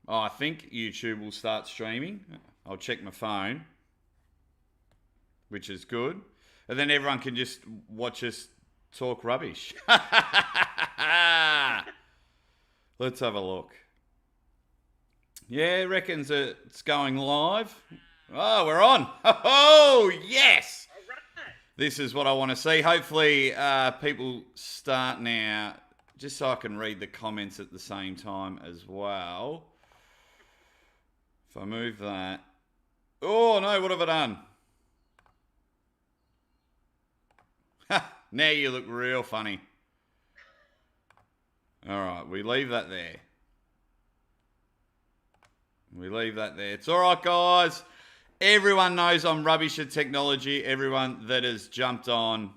Oh, I think YouTube will start streaming. I'll check my phone, which is good. And then everyone can just watch us talk rubbish. Let's have a look. Yeah, reckons it's going live. Oh, we're on. Oh, yes. All right. This is what I want to see. Hopefully, people start now, just so I can read the comments at the same time as well. If I move that. Oh, no, what have I done? Now you look real funny. All right, we leave that there. We leave that there. It's all right, guys. Everyone knows I'm rubbish at technology. Everyone that has jumped on.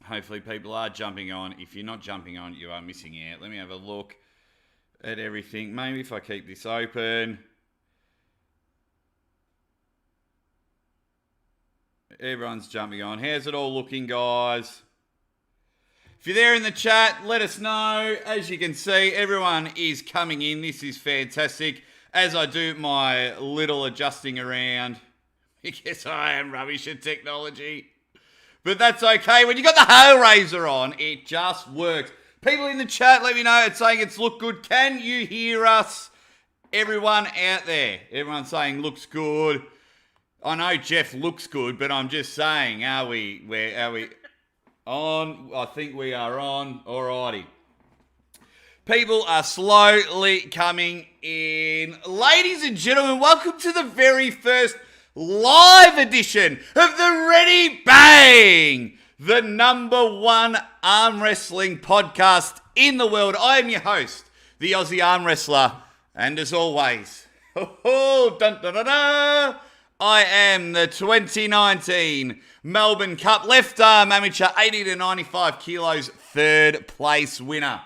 Hopefully people are jumping on. If you're not jumping on, you are missing out. Let me have a look at everything. Maybe if I keep this open. Everyone's jumping on. How's it all looking, guys? If you're there in the chat, let us know. As you can see, everyone is coming in. This is fantastic. As I do my little adjusting around, because I am rubbish at technology. But that's okay. When you got the Haleraizer on, it just works. People in the chat, let me know. It's saying it's look good. Can you hear us? Everyone out there. Everyone's saying looks good. I know Geoff looks good, but I'm just saying, are we on? I think we are on. Alrighty. People are slowly coming in. Ladies and gentlemen, welcome to the very first live edition of the Ready Bang, the #1 arm wrestling podcast in the world. I am your host, the Aussie arm wrestler, and as always, dun, dun, dun, dun, I am the 2019 Melbourne Cup left arm amateur 80 to 95 kilos third place winner.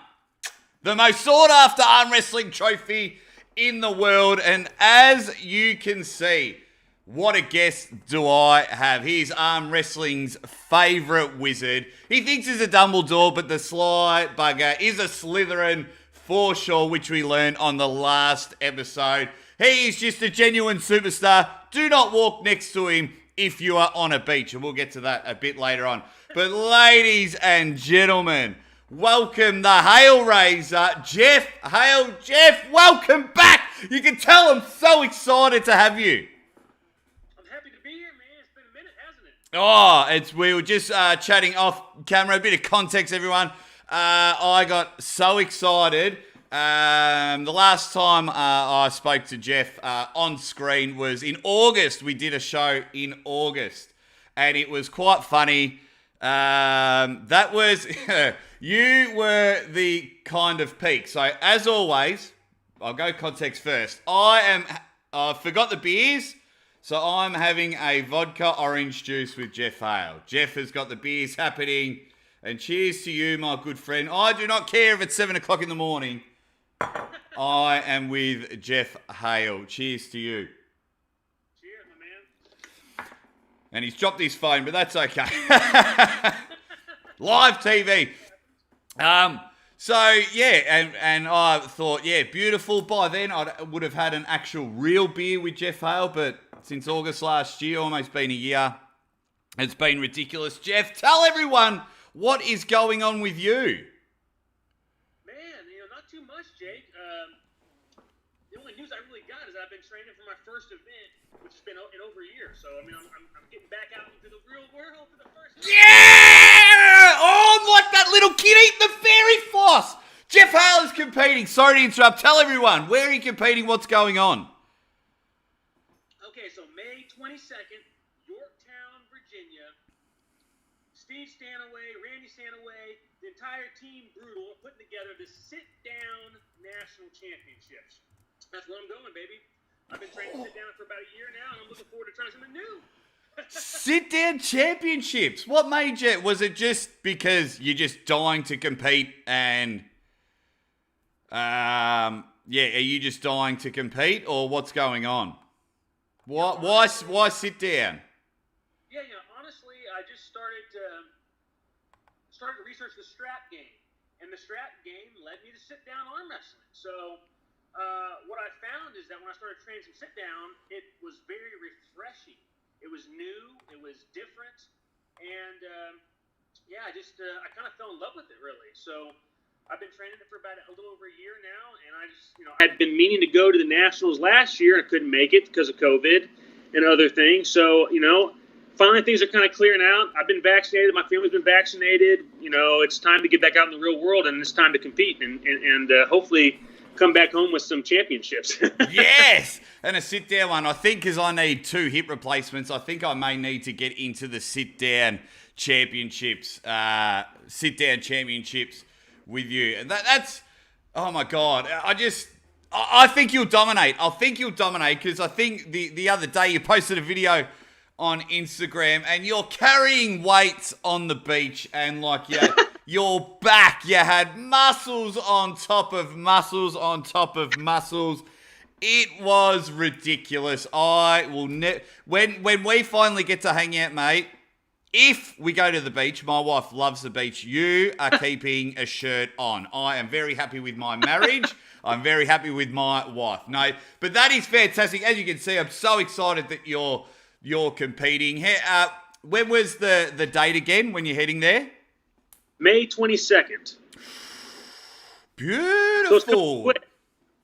The most sought after arm wrestling trophy in the world. And as you can see, what a guest do I have. He's arm wrestling's favourite wizard. He thinks he's a Dumbledore, but the sly bugger is a Slytherin for sure, which we learned on the last episode. He is just a genuine superstar. Do not walk next to him if you are on a beach. And we'll get to that a bit later on. But ladies and gentlemen, welcome the Haleraizer, Geoff Hale. Geoff, welcome back. You can tell I'm so excited to have you. I'm happy to be here, man. It's been a minute, hasn't it? We were just chatting off camera. A bit of context, everyone. I got so excited. The last time I spoke to Geoff on screen was in August. We did a show in August, and it was quite funny. That was you were the kind of peak. So as always, I'll go context first. I forgot the beers, so I'm having a vodka orange juice with Geoff Hale. Geoff has got the beers happening, and cheers to you, my good friend. I do not care if it's 7 o'clock in the morning. I am with Geoff Hale. Cheers to you. Cheers, my man. And he's dropped his phone, but that's okay. Live TV. So, yeah, and I thought, yeah, beautiful. By then, I would have had an actual real beer with Geoff Hale, but since August last year, almost been a year, it's been ridiculous. Geoff, tell everyone what is going on with you. Not too much, Jake. The only news I really got is I've been training for my first event, which has been in over a year. So, I mean, I'm getting back out into the real world for the first time. Yeah! Oh, I'm like that little kid eating the fairy floss. Geoff Hale is competing. Sorry to interrupt. Tell everyone, where are you competing? What's going on? Okay, so May 22nd, Yorktown, Virginia. Steve Stanaway, Randy Stanaway, the entire team Brutal are putting together the sit-down national championships. That's where I'm going, baby. I've been training to sit down for about a year now, and I'm looking forward to trying something new. Sit-down championships. What made you? Was it just because you're just dying to compete and, are you just dying to compete, or what's going on? Why sit down? Yeah, honestly, I just started to research the strap game, and the strap game led me to sit down arm wrestling. So what I found is that when I started training some sit-down, it was very refreshing. It was new. It was different. And, I kind of fell in love with it, really. So I've been training it for about a little over a year now, and I had been meaning to go to the Nationals last year, and I couldn't make it because of COVID and other things. So, finally things are kind of clearing out. I've been vaccinated. My family's been vaccinated. It's time to get back out in the real world, and it's time to compete and hopefully come back home with some championships. Yes! And a sit-down one. I think because I need 2 hip replacements, I think I may need to get into the sit-down championships with you. And that's, oh my God. I think you'll dominate. I think you'll dominate because I think the other day you posted a video on Instagram and you're carrying weights on the beach and your back, you had muscles on top of muscles on top of muscles. It was ridiculous. I will when we finally get to hang out, mate, if we go to the beach, my wife loves the beach, you are keeping a shirt on. I am very happy with my marriage. I'm very happy with my wife. No, but that is fantastic. As you can see, I'm so excited that you're competing. When was the date again when you're heading there? May 22nd. Beautiful. So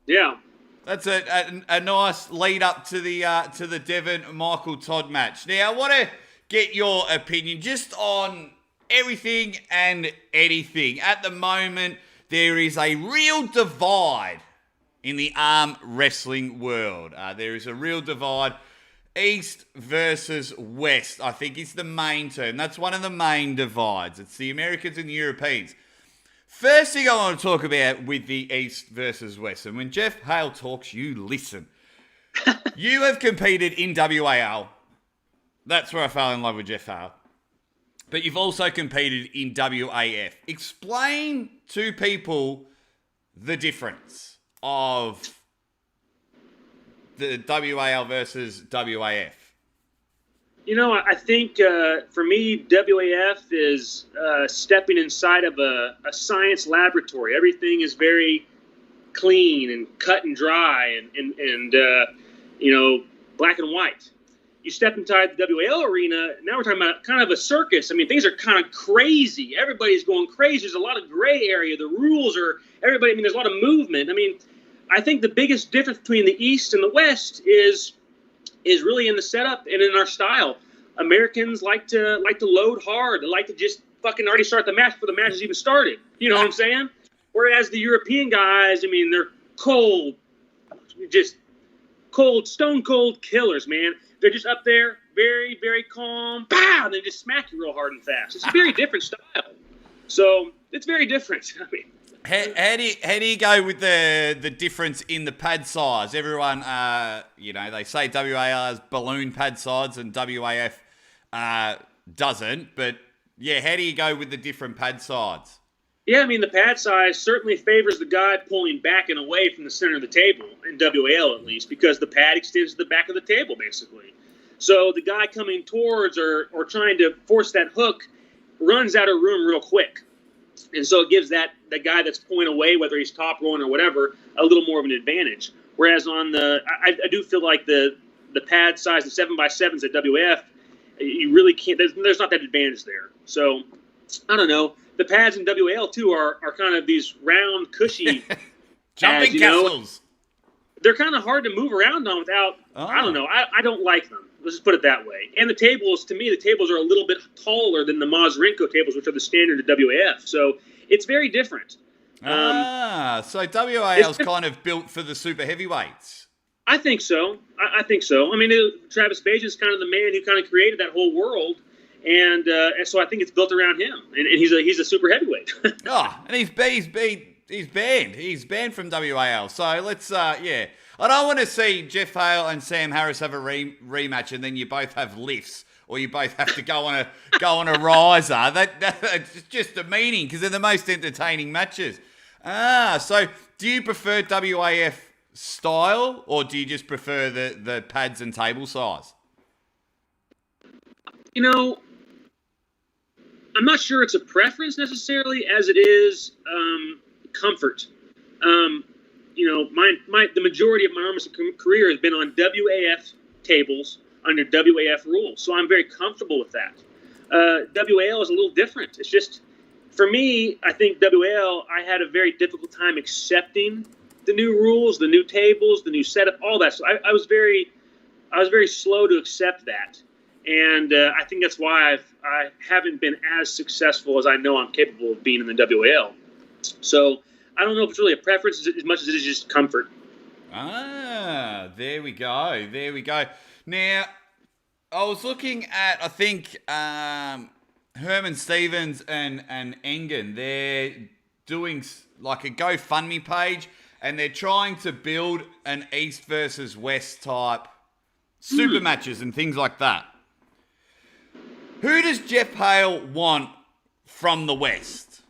yeah. That's a nice lead up to the Devon Michael Todd match. Now I want to get your opinion just on everything and anything. At the moment, there is a real divide in the arm wrestling world. There is a real divide. East versus West, I think, is the main term. That's one of the main divides. It's the Americans and the Europeans. First thing I want to talk about with the East versus West, and when Geoff Hale talks, you listen. You have competed in WAL. That's where I fell in love with Geoff Hale. But you've also competed in WAF. Explain to people the difference of the WAL versus WAF. I think for me, WAF is stepping inside of a science laboratory. Everything is very clean and cut and dry and black and white. You step inside the WAL arena, now we're talking about kind of a circus. I mean, things are kind of crazy. Everybody's going crazy. There's a lot of gray area. The rules are everybody. I mean, there's a lot of movement. I mean, I think the biggest difference between the East and the West is really in the setup and in our style. Americans like to load hard. They like to just fucking already start the match before the match has even started. You know what I'm saying? Whereas the European guys, I mean, they're cold, just cold, stone cold killers, man. They're just up there, very, very calm. Pow! And they just smack you real hard and fast. It's a very different style. So it's very different. I mean, how do you go with the difference in the pad size? Everyone, they say WAL has balloon pad size and WAF doesn't. But yeah, how do you go with the different pad sides? Yeah, I mean, the pad size certainly favors the guy pulling back and away from the center of the table, in WAL at least, because the pad extends to the back of the table, basically. So the guy coming towards or trying to force that hook runs out of room real quick. And so it gives the guy that's pulling away, whether he's top rolling or whatever, a little more of an advantage. Whereas on I do feel like the pad size, the 7x7s at WAF, you really can't, there's not that advantage there. So, I don't know. The pads in WAL, too, are kind of these round, cushy jumping castles. They're kind of hard to move around on without, I don't know. I don't like them. Let's just put it that way. And the tables, to me, are a little bit taller than the Mazurenko tables, which are the standard of WAF. So it's very different. So WAL's kind of built for the super heavyweights. I think so. I think so. I mean, Travis Bajan is kind of the man who kind of created that whole world. And so I think it's built around him, and he's a super heavyweight. And he's banned. He's banned from WAL. So let's I don't want to see Geoff Hale and Sam Harris have a rematch, and then you both have lifts, or you both have to go on a riser. That's just demeaning because they're the most entertaining matches. So do you prefer WAF style, or do you just prefer the pads and table size? I'm not sure it's a preference necessarily as it is comfort. the majority of my arm wrestling career has been on WAF tables under WAF rules, so I'm very comfortable with that. WAL is a little different. It's just, for me, I think WAL, I had a very difficult time accepting the new rules, the new tables, the new setup, all that. So I was very slow to accept that, and I think that's why I haven't been as successful as I know I'm capable of being in the WAL. So I don't know if it's really a preference as much as it is just comfort. There we go. There we go. Now, I was looking at, I think, Herman Stevens and Engen. They're doing like a GoFundMe page, and they're trying to build an East versus West type super matches and things like that. Who does Geoff Hale want from the West?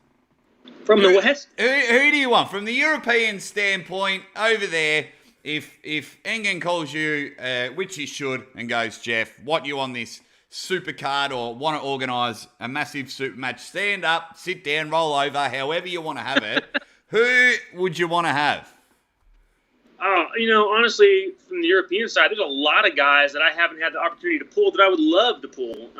From the West? Who do you want? From the European standpoint, over there, if Engen calls you, which he should, and goes, Geoff, what you on this super card or want to organise a massive super match, stand up, sit down, roll over, however you want to have it, who would you want to have? Honestly, from the European side, there's a lot of guys that I haven't had the opportunity to pull that I would love to pull.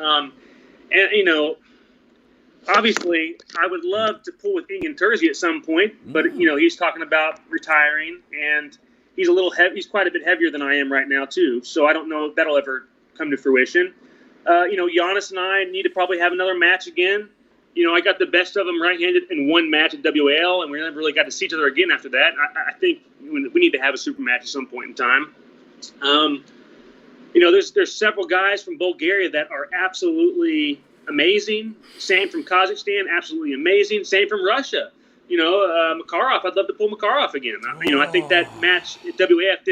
Obviously, I would love to pull with Ingen Terzi at some point, but he's talking about retiring, and he's a little heavy. He's quite a bit heavier than I am right now too. So I don't know if that'll ever come to fruition. Giannis and I need to probably have another match again. I got the best of them right-handed in one match at WAL, and we never really got to see each other again after that. I think we need to have a super match at some point in time. There's several guys from Bulgaria that are absolutely amazing. Same from Kazakhstan, absolutely amazing. Same from Russia. Makarov, I'd love to pull Makarov again. I think that match at WAF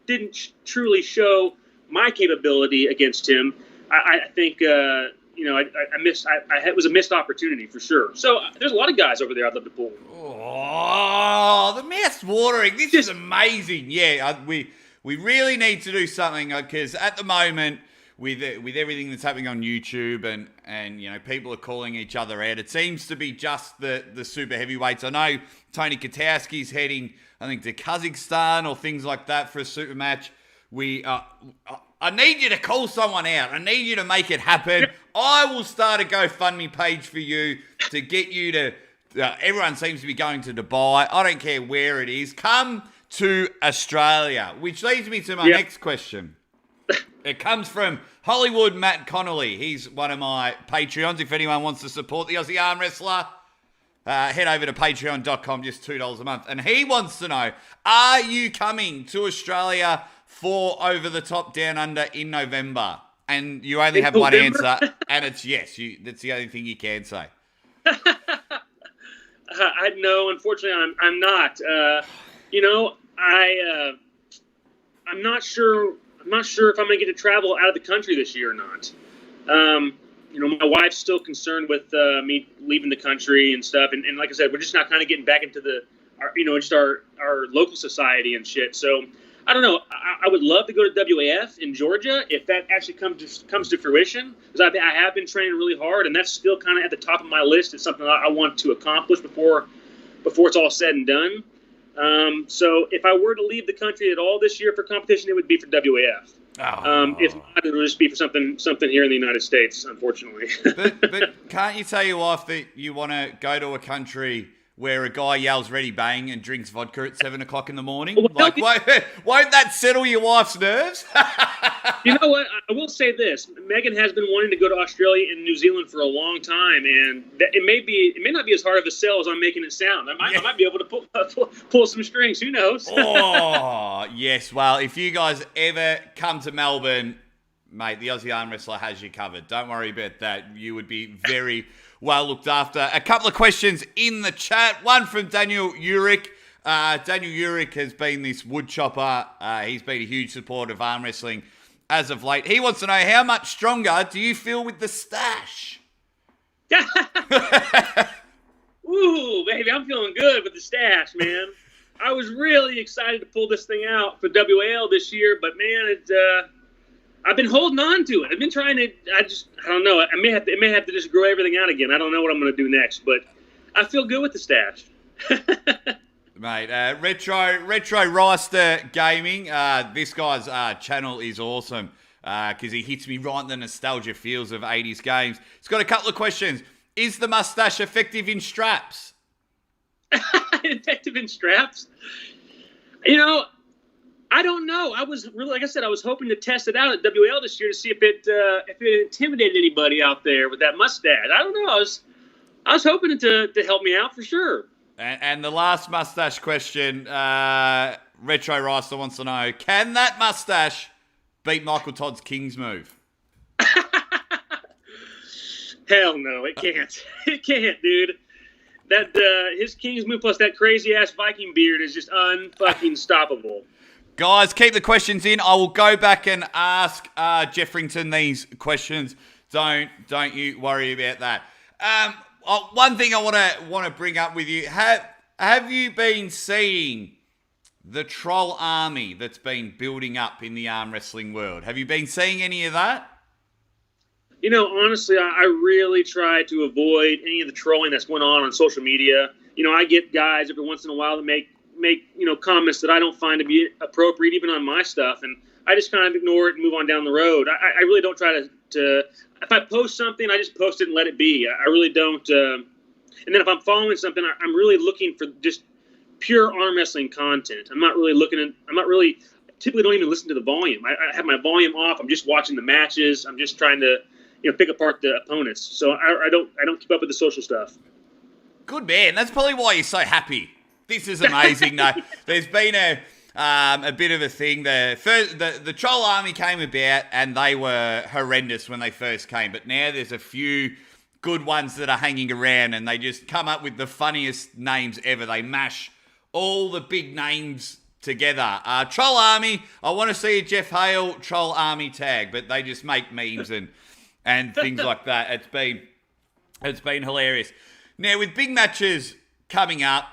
didn't truly show my capability against him. I think it was a missed opportunity for sure. So there's a lot of guys over there I'd love to pull. Oh, the mouth's watering. This is amazing. Yeah, we really need to do something, because at the moment, with everything that's happening on YouTube and people are calling each other out, it seems to be just the super heavyweights. I know Tony Katowski's heading, I think, to Kazakhstan or things like that for a super match. I need you to call someone out. I need you to make it happen. I will start a GoFundMe page for you to get you to... everyone seems to be going to Dubai. I don't care where it is. Come to Australia, which leads me to my next question. It comes from Hollywood Matt Connolly. He's one of my Patreons. If anyone wants to support the Aussie Arm Wrestler, head over to patreon.com, just $2 a month. And he wants to know, are you coming to Australia for Over the Top Down Under in November? And you only have one answer, and it's yes. That's the only thing you can say. No, unfortunately, I'm not. I'm not sure. I'm not sure if I'm going to get to travel out of the country this year or not. My wife's still concerned with me leaving the country and stuff. And like I said, we're just not kind of getting back into our local society and shit. So I don't know. I would love to go to WAF in Georgia if that actually comes to fruition, because I have been training really hard, and that's still kind of at the top of my list. It's something I want to accomplish before it's all said and done. So if I were to leave the country at all this year for competition, it would be for WAF. If not, it would just be for something here in the United States, unfortunately. but can't you tell your wife that you want to go to a country where a guy yells "ready bang" and drinks vodka at 7 o'clock in the morning? Won't that settle your wife's nerves? You know what? I will say this: Megan has been wanting to go to Australia and New Zealand for a long time, and it may not be as hard of a sell as I'm making it sound. I might be able to pull some strings. Who knows? Oh yes. Well, if you guys ever come to Melbourne, mate, the Aussie Arm Wrestler has you covered. Don't worry about that. You would be very well looked after. A couple of questions in the chat. One from Daniel Urick. Daniel Urick has been this wood chopper. He's been a huge supporter of arm wrestling as of late. He wants to know, how much stronger do you feel with the stash? Ooh, baby, I'm feeling good with the stash, man. I was really excited to pull this thing out for WAL this year, but man, I've been holding on to it. I've been trying to. I don't know. It may have to just grow everything out again. I don't know what I'm going to do next, but I feel good with the stash. Mate, Retro Roster Gaming. This guy's channel is awesome because he hits me right in the nostalgia feels of 80s games. He's got a couple of questions. Is the mustache effective in straps? Effective in straps? You know, I don't know. I was really, like I said, I was hoping to test it out at WL this year to see if it intimidated anybody out there with that mustache. I don't know. I was hoping to help me out for sure. And the last mustache question, Retro Ricer wants to know, can that mustache beat Michael Todd's King's move? Hell no, it can't. It can't, dude. That his King's move plus that crazy-ass Viking beard is just unfucking stoppable. Guys, keep the questions in. I will go back and ask Jeffrington these questions. Don't you worry about that. One thing I want to bring up with you: have you been seeing the troll army that's been building up in the arm wrestling world? Have you been seeing any of that? You know, honestly, I really try to avoid any of the trolling that's going on social media. You know, I get guys every once in a while that make comments that I don't find to be appropriate, even on my stuff, and I just kind of ignore it and move on down the road. I really don't try to. If I post something, I just post it and let it be. I really don't. And then if I'm following something, I'm really looking for just pure arm wrestling content. I'm not really typically don't even listen to the volume. I have my volume off. I'm just watching the matches. I'm just trying to, pick apart the opponents. So I don't keep up with the social stuff. Good man. That's probably why you're so happy. This is amazing. No, there's been a bit of a thing. The troll army came about and they were horrendous when they first came, but now there's a few good ones that are hanging around and they just come up with the funniest names ever. They mash all the big names together. Troll army, I want to see a Geoff Hale troll army tag, but they just make memes and things like that. It's been hilarious. Now with big matches coming up,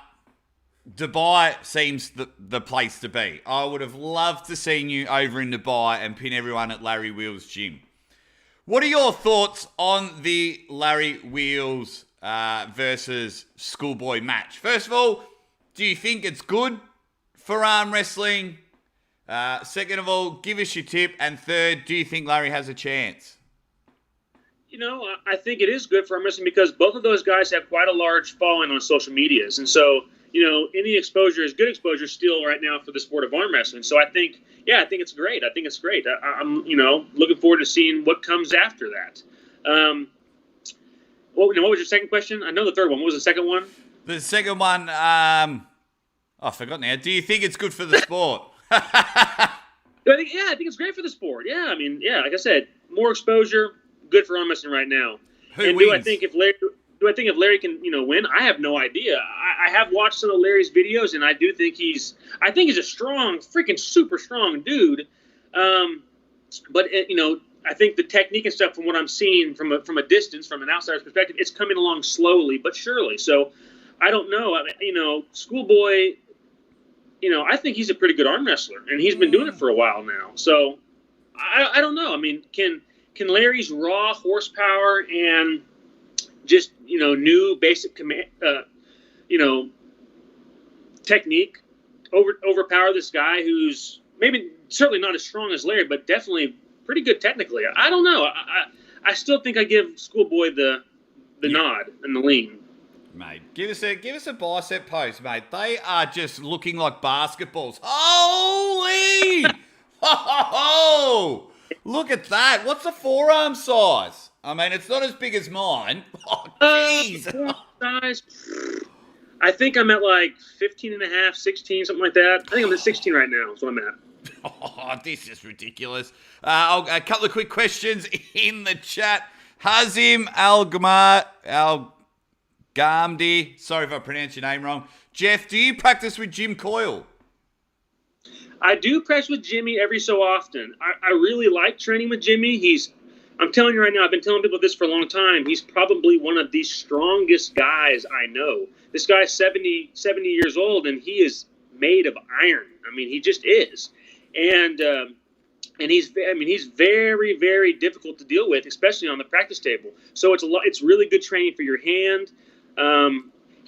Dubai seems the place to be. I would have loved to seen you over in Dubai and pin everyone at Larry Wheels' gym. What are your thoughts on the Larry Wheels versus Schoolboy match? First of all, do you think it's good for arm wrestling? Second of all, give us your tip. And third, do you think Larry has a chance? I think it is good for arm wrestling because both of those guys have quite a large following on social medias. And so, any exposure is good exposure still right now for the sport of arm wrestling. So I think it's great. I think it's great. I'm looking forward to seeing what comes after that. What was your second question? I know the third one. What was the second one? The second one, I forgot now. Do you think it's good for the sport? I think it's great for the sport. Yeah, like I said, more exposure, good for arm wrestling right now. Who wins? Do I think if Larry can, win? I have no idea. I have watched some of Larry's videos, and I do think he's a strong, freaking super strong dude. But I think the technique and stuff, from what I'm seeing from a distance, from an outsider's perspective, it's coming along slowly but surely. So I don't know. Schoolboy, I think he's a pretty good arm wrestler, and he's been doing it for a while now. So I don't know. Can Larry's raw horsepower and just new basic command, technique overpower this guy who's certainly not as strong as Larry, but definitely pretty good technically? I don't know. I still think I give Schoolboy the nod and the lean. Mate, give us a bicep pose, mate. They are just looking like basketballs. Holy! Oh, look at that. What's the forearm size? It's not as big as mine. Oh, jeez. Size. I think I'm at like 15 and a half, 16, something like that. I think I'm at 16 right now. That's what I'm at. Oh, this is ridiculous. A couple of quick questions in the chat. Hazim Al-Gamdi. Sorry if I pronounced your name wrong. Jeff, do you practice with Jim Coyle? I do practice with Jimmy every so often. I really like training with Jimmy. I'm telling you right now, I've been telling people this for a long time. He's probably one of the strongest guys I know. This guy's 70 years old, and he is made of iron. He just is. And he's very, very difficult to deal with, especially on the practice table. So it's really good training for your hand.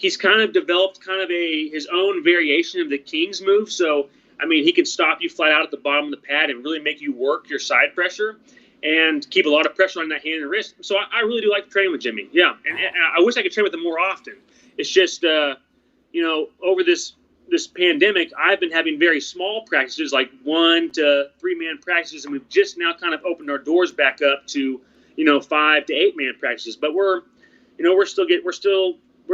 he's kind of developed kind of his own variation of the King's move. So, I mean, he can stop you flat out at the bottom of the pad and really make you work your side pressure and keep a lot of pressure on that hand and wrist. So I really do like training with Jimmy. Yeah, and I wish I could train with him more often. It's just, over this pandemic, I've been having very small practices, like 1 to 3 man practices, and we've just now kind of opened our doors back up to 5 to 8 man practices. But we're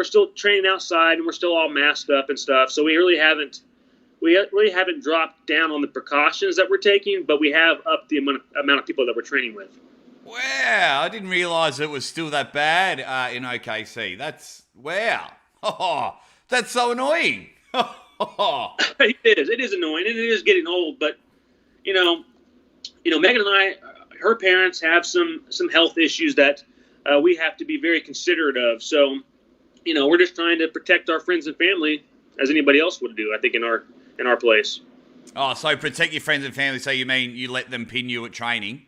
still training outside, and we're still all masked up and stuff. So we really haven't dropped down on the precautions that we're taking, but we have upped the amount of people that we're training with. Wow, I didn't realize it was still that bad in OKC. Wow. Oh, that's so annoying. It is annoying, and it is getting old. But Megan and I, her parents have some health issues that we have to be very considerate of. So, we're just trying to protect our friends and family as anybody else would do, I think, in our place. Oh, so protect your friends and family. So you mean you let them pin you at training?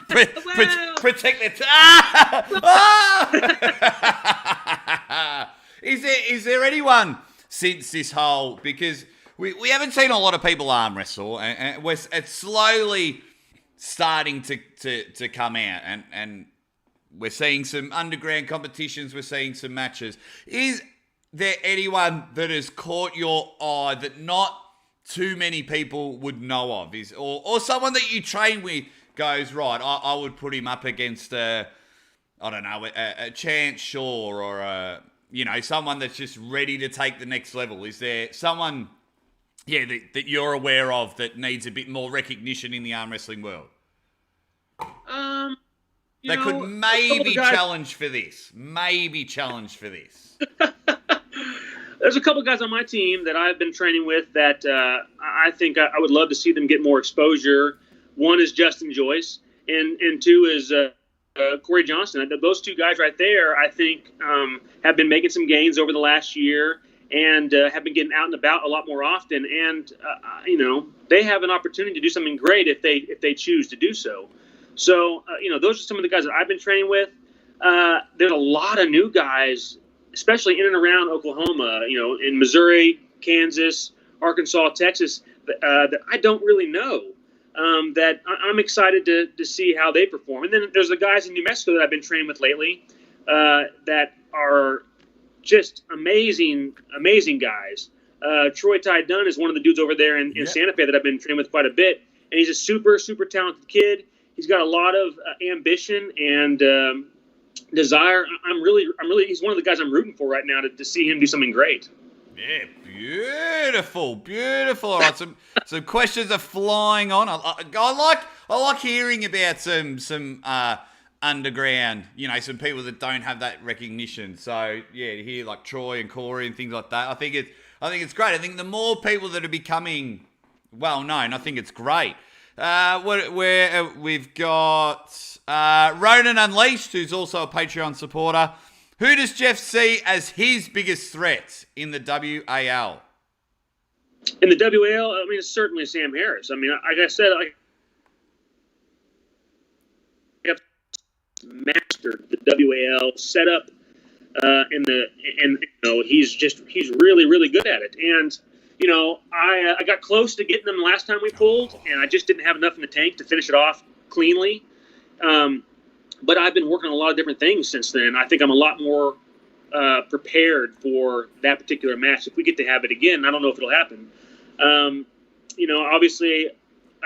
Protect their... Is there anyone since this whole... Because we haven't seen a lot of people arm wrestle, and it's slowly starting to come out, and we're seeing some underground competitions, we're seeing some matches. Is there anyone that has caught your eye that not too many people would know of? Or someone that you train with goes, right, I would put him up against a Chance Shaw or someone that's just ready to take the next level? Is there someone, that you're aware of that needs a bit more recognition in the arm wrestling world? That could maybe challenge for this. There's a couple guys on my team that I've been training with that I think I would love to see them get more exposure. One is Justin Joyce, and two is Corey Johnson. Those two guys right there, I think, have been making some gains over the last year and have been getting out and about a lot more often. And they have an opportunity to do something great if they choose to do so. So those are some of the guys that I've been training with. There's a lot of new guys, especially in and around Oklahoma, in Missouri, Kansas, Arkansas, Texas, that I don't really know. That I'm excited to see how they perform. And then there's the guys in New Mexico that I've been training with lately that are just amazing guys. Troy Ty Dunn is one of the dudes over there in Santa Fe that I've been training with quite a bit. And he's a super, super talented kid. He's got a lot of ambition and desire. I'm really, he's one of the guys I'm rooting for right now to see him do something great. Yeah, beautiful. All right, some questions are flying on. I like hearing about some underground, some people that don't have that recognition. So yeah, to hear like Troy and Corey and things like that, I think it's great. I think the more people that are becoming well known, I think it's great. We've got Ronan Unleashed, who's also a Patreon supporter. Who does Geoff see as his biggest threat in the WAL? In the WAL, I mean, it's certainly Sam Harris. I mean, like I said, I have mastered the WAL setup, and he's really, really good at it. And I got close to getting them last time we pulled, and I just didn't have enough in the tank to finish it off cleanly. But I've been working on a lot of different things since then. I think I'm a lot more prepared for that particular match. If we get to have it again, I don't know if it'll happen. Obviously,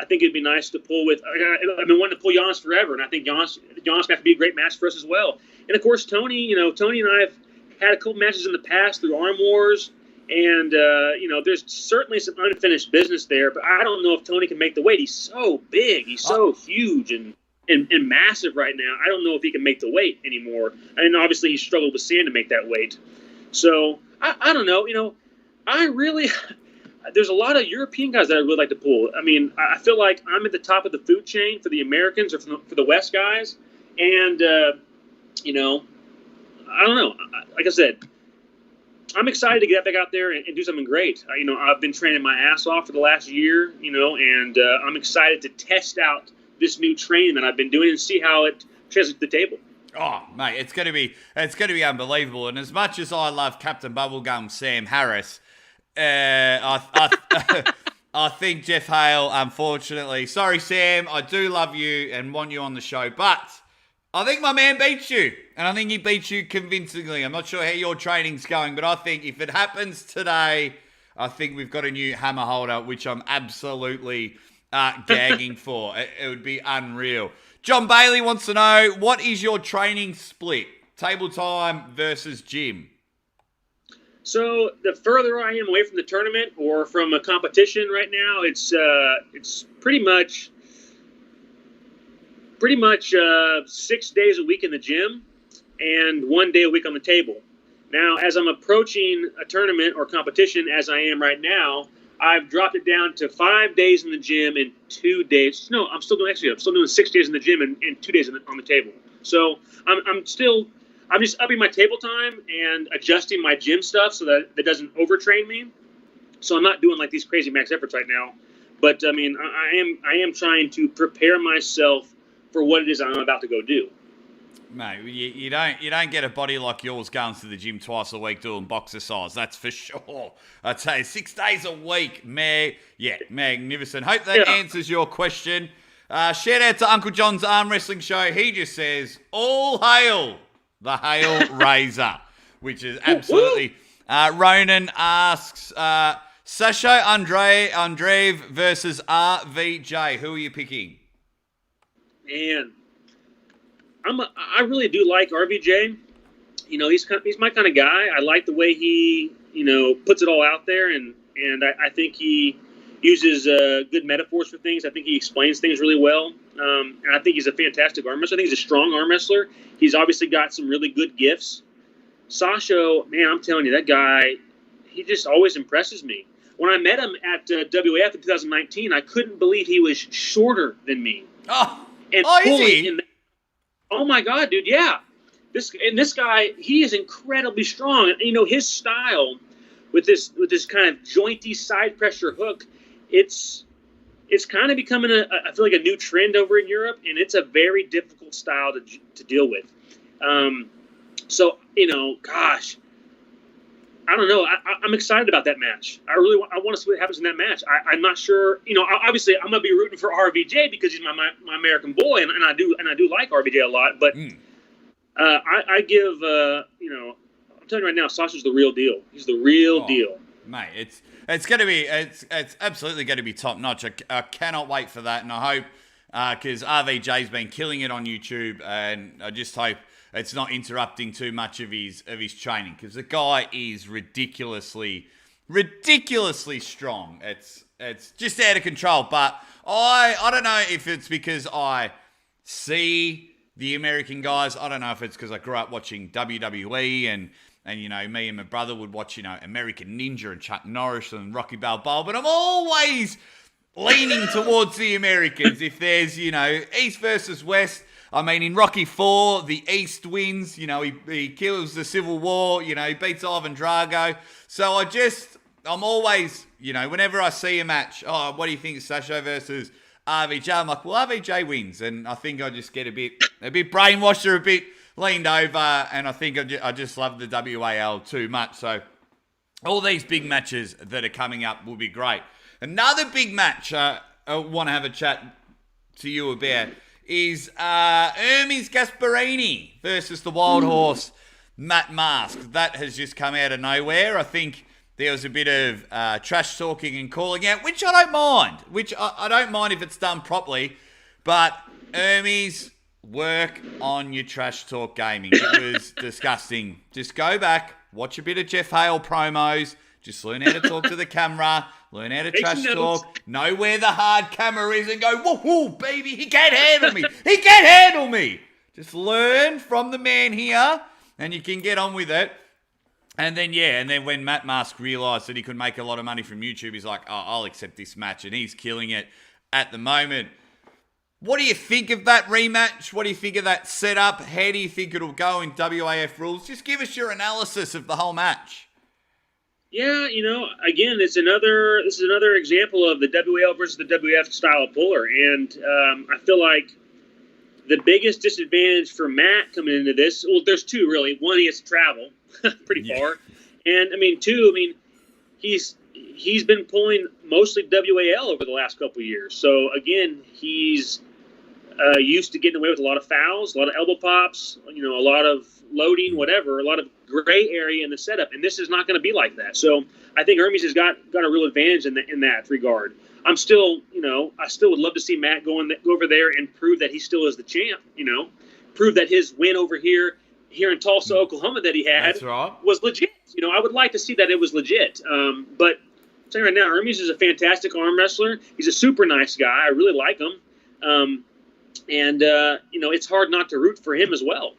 I think it'd be nice to pull with. I've been wanting to pull Giannis forever, and I think Giannis has to be a great match for us as well. And of course, Tony. Tony and I have had a couple matches in the past through Arm Wars, and there's certainly some unfinished business there. But I don't know if Tony can make the weight. He's so big. He's so huge and massive right now. I don't know if he can make the weight anymore. And obviously he struggled with Sand to make that weight. So I don't know. There's a lot of European guys that I would like to pull. I mean, I feel like I'm at the top of the food chain for the Americans or for the West guys. And, I don't know. Like I said, I'm excited to get back out there and do something great. I've been training my ass off for the last year, and I'm excited to test out this new training that I've been doing and see how it translates to the table. Oh, mate, it's gonna be unbelievable. And as much as I love Captain Bubblegum Sam Harris, I think Geoff Hale, unfortunately, sorry Sam, I do love you and want you on the show, but I think my man beats you, and I think he beats you convincingly. I'm not sure how your training's going, but I think if it happens today, I think we've got a new hammer holder, which I'm absolutely gagging for. It would be unreal. John Bailey wants to know, what is your training split? Table time versus gym? So the further I am away from the tournament or from a competition right now, it's pretty much 6 days a week in the gym and 1 day a week on the table. Now, as I'm approaching a tournament or competition, as I am right now, I've dropped it down to 5 days in the gym and 2 days. No, I'm still doing 6 days in the gym and 2 days on the table. So I'm just upping my table time and adjusting my gym stuff so that it doesn't overtrain me. So I'm not doing like these crazy max efforts right now. But I mean, I am trying to prepare myself for what it is I'm about to go do. Mate, you don't get a body like yours going to the gym twice a week doing boxercise. That's for sure. I'd say 6 days a week, magnificent. Hope that answers your question. Shout out to Uncle John's Arm Wrestling Show. He just says, all hail the Haleraizer, which is absolutely. Ronan asks, Sasha Andreev versus RVJ. Who are you picking? Man, I really do like RVJ. You know, he's my kind of guy. I like the way he, puts it all out there, and I think he uses good metaphors for things. I think he explains things really well, and I think he's a fantastic arm wrestler. I think he's a strong arm wrestler. He's obviously got some really good gifts. Sasha, man, I'm telling you, that guy, he just always impresses me. When I met him at WAF in 2019, I couldn't believe he was shorter than me. Is he? Oh my God, dude! Yeah, this guy, he is incredibly strong. And, his style with this kind of jointy side pressure hook, it's kind of becoming I feel like a new trend over in Europe, and it's a very difficult style to deal with. So gosh, I don't know. I'm excited about that match. I want to see what happens in that match. I'm not sure. Obviously, I'm gonna be rooting for RVJ because he's my American boy, and I do like RVJ a lot. But I give I'm telling you right now, Sasha's the real deal. He's the real deal, mate. It's absolutely going to be top notch. I cannot wait for that, and I hope because RVJ's been killing it on YouTube, and I just hope it's not interrupting too much of his training, because the guy is ridiculously strong. It's just out of control. But I don't know if it's because I see the American guys. I don't know if it's because I grew up watching WWE and me and my brother would watch American Ninja and Chuck Norris and Rocky Balboa. But I'm always leaning towards the Americans. If there's East versus West. I mean, in Rocky IV, the East wins. He kills the Civil War. He beats Ivan Drago. So I'm always, whenever I see a match, what do you think, Sasha versus RVJ? I'm like, well, RVJ wins. And I think I just get a bit brainwashed or a bit leaned over. And I think I just love the WAL too much. So all these big matches that are coming up will be great. Another big match I want to have a chat to you about is Hermes Gasparini versus the Wild Horse, Matt Mask. That has just come out of nowhere. I think there was a bit of trash talking and calling out, which I don't mind. I don't mind if it's done properly. But Hermes, work on your trash talk gaming. It was disgusting. Just go back, watch a bit of Geoff Hale promos. Just learn how to talk to the camera. Learn how to trash talk. Know where the hard camera is and go, whoa, baby, he can't handle me. He can't handle me. Just learn from the man here and you can get on with it. And then when Matt Mask realised that he could make a lot of money from YouTube, he's like, I'll accept this match. And he's killing it at the moment. What do you think of that rematch? What do you think of that setup? How do you think it'll go in WAF rules? Just give us your analysis of the whole match. Yeah, again, this is another example of the WAL versus the WF style of puller, and I feel like the biggest disadvantage for Matt coming into this, well, there's two really. One, he has to travel pretty far, and I mean, two, I mean, he's been pulling mostly WAL over the last couple of years. So again, he's used to getting away with a lot of fouls, a lot of elbow pops, a lot of loading, whatever, a lot of gray area in the setup, and this is not going to be like that. So I think Hermes has got a real advantage in that regard. I'm still, I still would love to see Matt go over there and prove that he still is the champ. Prove that his win over here in Tulsa, Oklahoma, that he had was legit. I would like to see that it was legit. But I'm saying right now, Hermes is a fantastic arm wrestler. He's a super nice guy. I really like him. And it's hard not to root for him as well.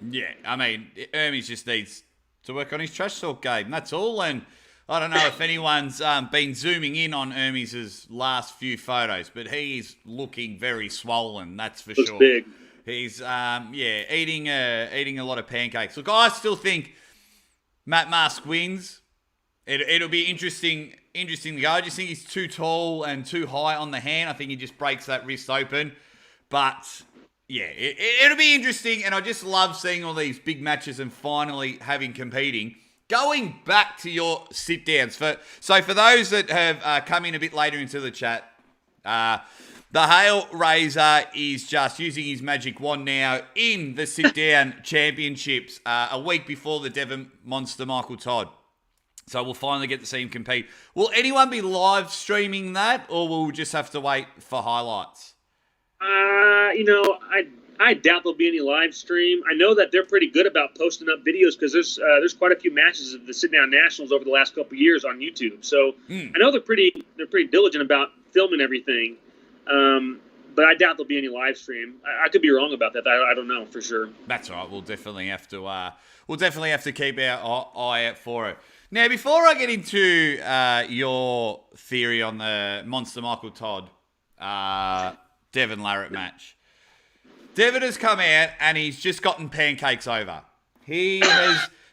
Yeah, I mean, Hermes just needs to work on his trash talk game. That's all. And I don't know if anyone's been zooming in on Hermes' last few photos, but he's looking very swollen, that's for Looks sure. Big. He's eating a lot of pancakes. Look, I still think Matt Mask wins. It'll be interesting to go. I just think he's too tall and too high on the hand. I think he just breaks that wrist open. But yeah, it'll be interesting, and I just love seeing all these big matches and finally having competing. Going back to your sit-downs. So for those that have come in a bit later into the chat, the Haleraizer is just using his magic wand now in the sit-down championships a week before the Devon Monster Michael Todd. So we'll finally get to see him compete. Will anyone be live streaming that, or will we just have to wait for highlights? I doubt there'll be any live stream. I know that they're pretty good about posting up videos because there's quite a few matches of the sit down nationals over the last couple of years on YouTube. So I know they're pretty diligent about filming everything. But I doubt there'll be any live stream. I could be wrong about that. I don't know for sure. That's all right. We'll definitely have to keep our eye out for it. Now, before I get into your theory on the Monster Michael Todd Devon Larratt match, Devon has come out and he's just gotten pancakes over. He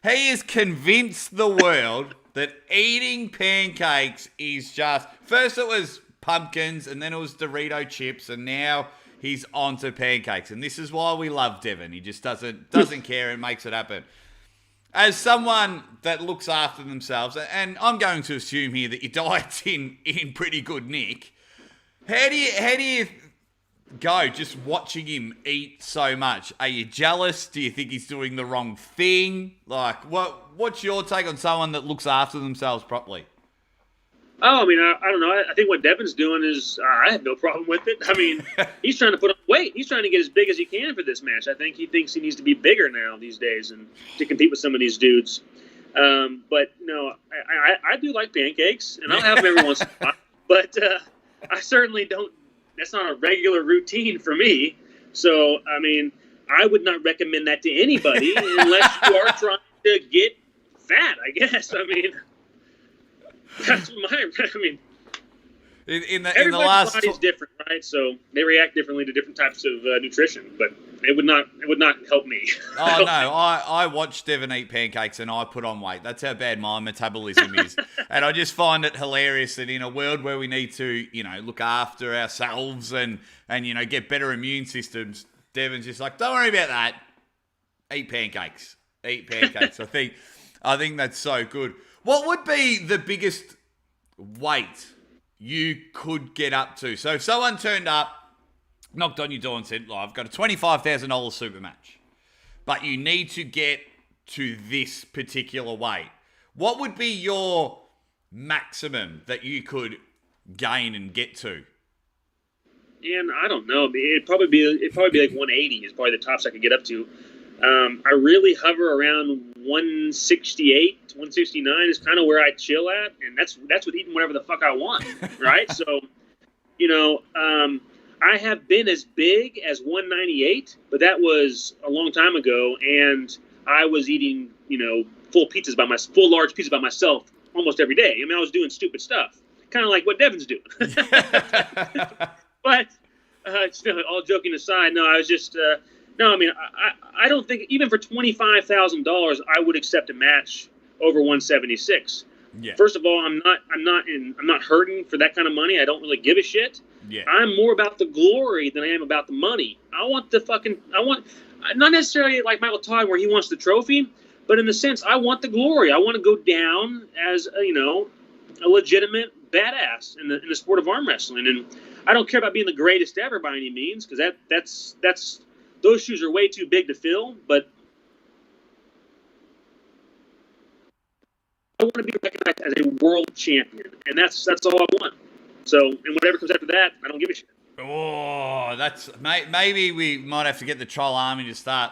has convinced the world that eating pancakes is just, first it was pumpkins and then it was Dorito chips and now he's onto pancakes. And this is why we love Devon. He just doesn't care and makes it happen. As someone that looks after themselves, and I'm going to assume here that your diet's in pretty good nick, how do you go just watching him eat so much? Are you jealous? Do you think he's doing the wrong thing? Like, what's your take on someone that looks after themselves properly? Oh, I mean, I don't know. I think what Devon's doing is, I have no problem with it. I mean, he's trying to put on weight. He's trying to get as big as he can for this match. I think he thinks he needs to be bigger now these days and to compete with some of these dudes. But, I do like pancakes, and I'll have them every once in a while. But I certainly don't. That's not a regular routine for me. So, I mean, I would not recommend that to anybody unless you are trying to get fat, I guess. I mean, that's everybody's body's different, right? So they react differently to different types of nutrition, but it would not help me. Oh, no, I watch Devon eat pancakes and I put on weight. That's how bad my metabolism is. And I just find it hilarious that in a world where we need to, look after ourselves and get better immune systems, Devon's just like, don't worry about that. Eat pancakes. I think that's so good. What would be the biggest weight you could get up to? So if someone turned up, knocked on your door and said, I've got a $25,000 super match, but you need to get to this particular weight, what would be your maximum that you could gain and get to? And I don't know. It'd probably be like 180 is probably the tops I could get up to. I really hover around 168, 169 is kind of where I chill at, and that's with eating whatever the fuck I want, right? So, I have been as big as 198, but that was a long time ago, and I was eating, full large pizzas by myself almost every day. I mean, I was doing stupid stuff, kind of like what Devon's doing. But all joking aside, no, I was just. No, I mean, I don't think even for $25,000 I would accept a match over 176. Yeah. First of all, I'm not hurting for that kind of money. I don't really give a shit. Yeah. I'm more about the glory than I am about the money. I want not necessarily like Michael Todd where he wants the trophy, but in the sense I want the glory. I want to go down as a legitimate badass in the sport of arm wrestling, and I don't care about being the greatest ever by any means, because that's those shoes are way too big to fill. But I want to be recognized as a world champion, and that's all I want. So, and whatever comes after that, I don't give a shit. Oh, maybe we might have to get the Troll Army to start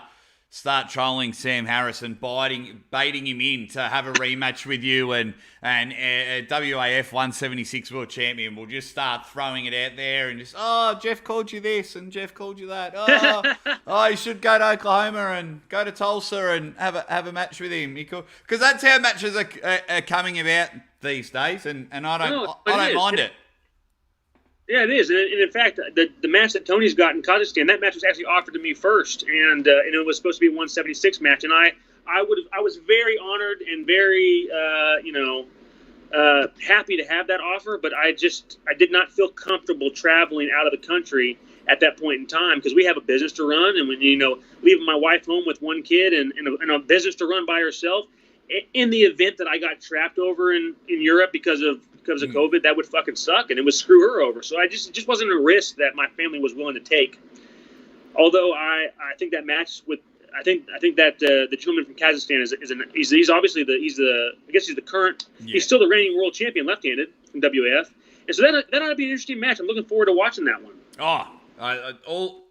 trolling Sam Harrison, baiting him in to have a rematch with you, and WAF 176 world champion. We'll just start throwing it out there and just, Geoff called you this and Geoff called you that. You should go to Oklahoma and go to Tulsa and have a match with him. Because that's how matches are coming about these days, and I don't mind it. Yeah, it is, and in fact, the match that Tony's got in Kazakhstan, that match was actually offered to me first, and it was supposed to be a 176 match, and I was very honored and very happy to have that offer, but I did not feel comfortable traveling out of the country at that point in time, because we have a business to run, and when leaving my wife home with one kid and a business to run by herself, in the event that I got trapped over in Europe because of COVID, that would fucking suck, and it would screw her over. So it just wasn't a risk that my family was willing to take. Although I think that match with I think that the gentleman from Kazakhstan he's obviously the current he's still the reigning world champion left-handed from WAF, and so that ought to be an interesting match. I'm looking forward to watching that one.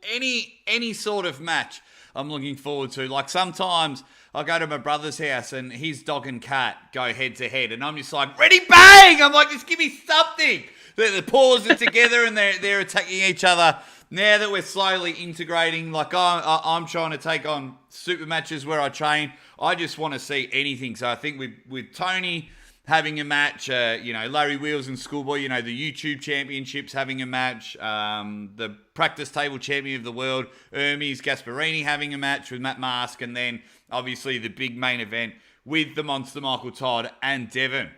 Any sort of match I'm looking forward to. Like sometimes I go to my brother's house and his dog and cat go head to head, and I'm just like, ready, bang! I'm like, just give me something. The paws are together and they're attacking each other. Now that we're slowly integrating, like I'm trying to take on super matches where I train, I just want to see anything. So I think with Tony having a match, Larry Wheels and Schoolboy, the YouTube Championships having a match, the Practice Table Champion of the World, Hermes Gasparini having a match with Matt Mask, and then obviously the big main event with the Monster Michael Todd and Devon.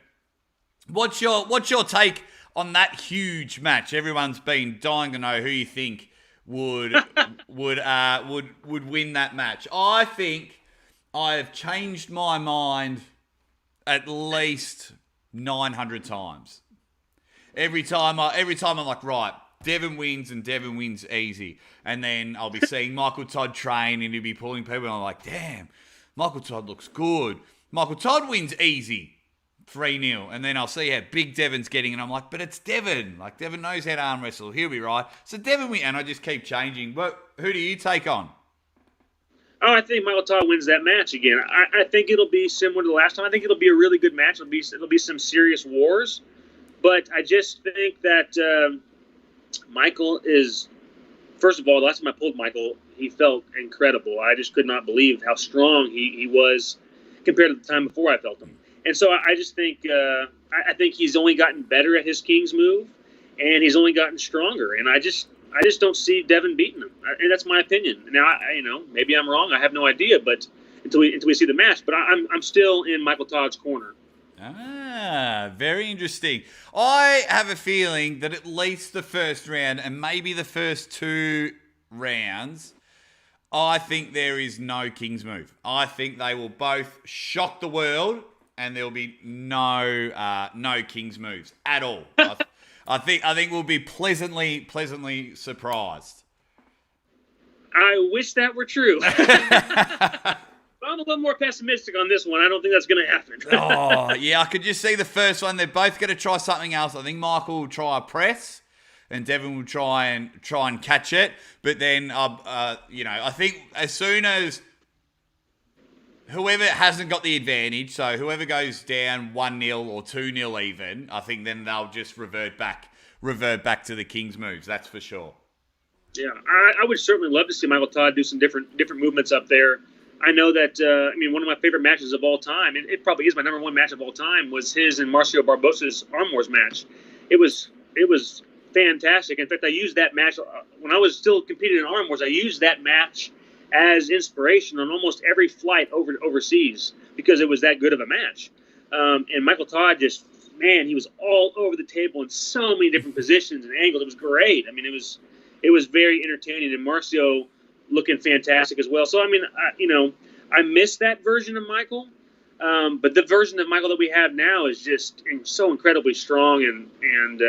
What's your take on that huge match? Everyone's been dying to know who you think would win that match. I think I have changed my mind at least 900 times. Every time I'm like, right, Devon wins and Devon wins easy. And then I'll be seeing Michael Todd train and he'll be pulling people and I'm like, damn, Michael Todd looks good. Michael Todd wins easy, 3-0. And then I'll see how big Devon's getting and I'm like, but it's Devon. Like, Devon knows how to arm wrestle. He'll be right. So Devon wins, and I just keep changing. Who do you take on? Oh, I think Michael Todd wins that match again. I think it'll be similar to the last time. I think it'll be a really good match. It'll be some serious wars. But I just think that Michael is, first of all, the last time I pulled Michael, he felt incredible. I just could not believe how strong he was compared to the time before I felt him. And so I just think I think he's only gotten better at his King's move, and he's only gotten stronger. And I just don't see Devon beating him, and that's my opinion. Now, maybe I'm wrong. I have no idea, but until we see the match. But I'm still in Michael Todd's corner. Very interesting. I have a feeling that at least the first round and maybe the first 2 rounds, I think there is no King's move. I think they will both shock the world, and there will be no King's moves at all. I think we'll be pleasantly surprised. I wish that were true. I'm a little more pessimistic on this one. I don't think that's going to happen. Oh, yeah, I could just see the first one. They're both going to try something else. I think Michael will try a press, and Devon will try and catch it. But then, I think as soon as whoever hasn't got the advantage, so whoever goes down 1-0 or 2-0 even, I think then they'll just revert back to the King's moves. That's for sure. Yeah, I would certainly love to see Michael Todd do some different movements up there. I know that, one of my favorite matches of all time, and it probably is my number one match of all time, was his and Marcio Barbosa's Arm Wars match. It was fantastic. In fact, I used that match when I was still competing in Arm Wars. I used that match as inspiration on almost every flight overseas because it was that good of a match. And Michael Todd just man, he was all over the table in so many different positions and angles. It was great. I mean, it was very entertaining, and Marcio looking fantastic as well. So, I mean, I miss that version of Michael, but the version of Michael that we have now is just so incredibly strong and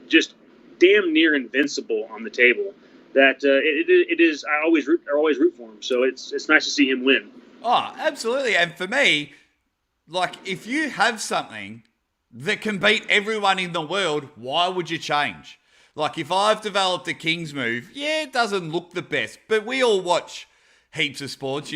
just damn near invincible on the table. That it is. I always root for him. So it's nice to see him win. Oh, absolutely. And for me, like, if you have something that can beat everyone in the world, why would you change? Like, if I've developed a King's move, yeah, it doesn't look the best, but we all watch heaps of sports,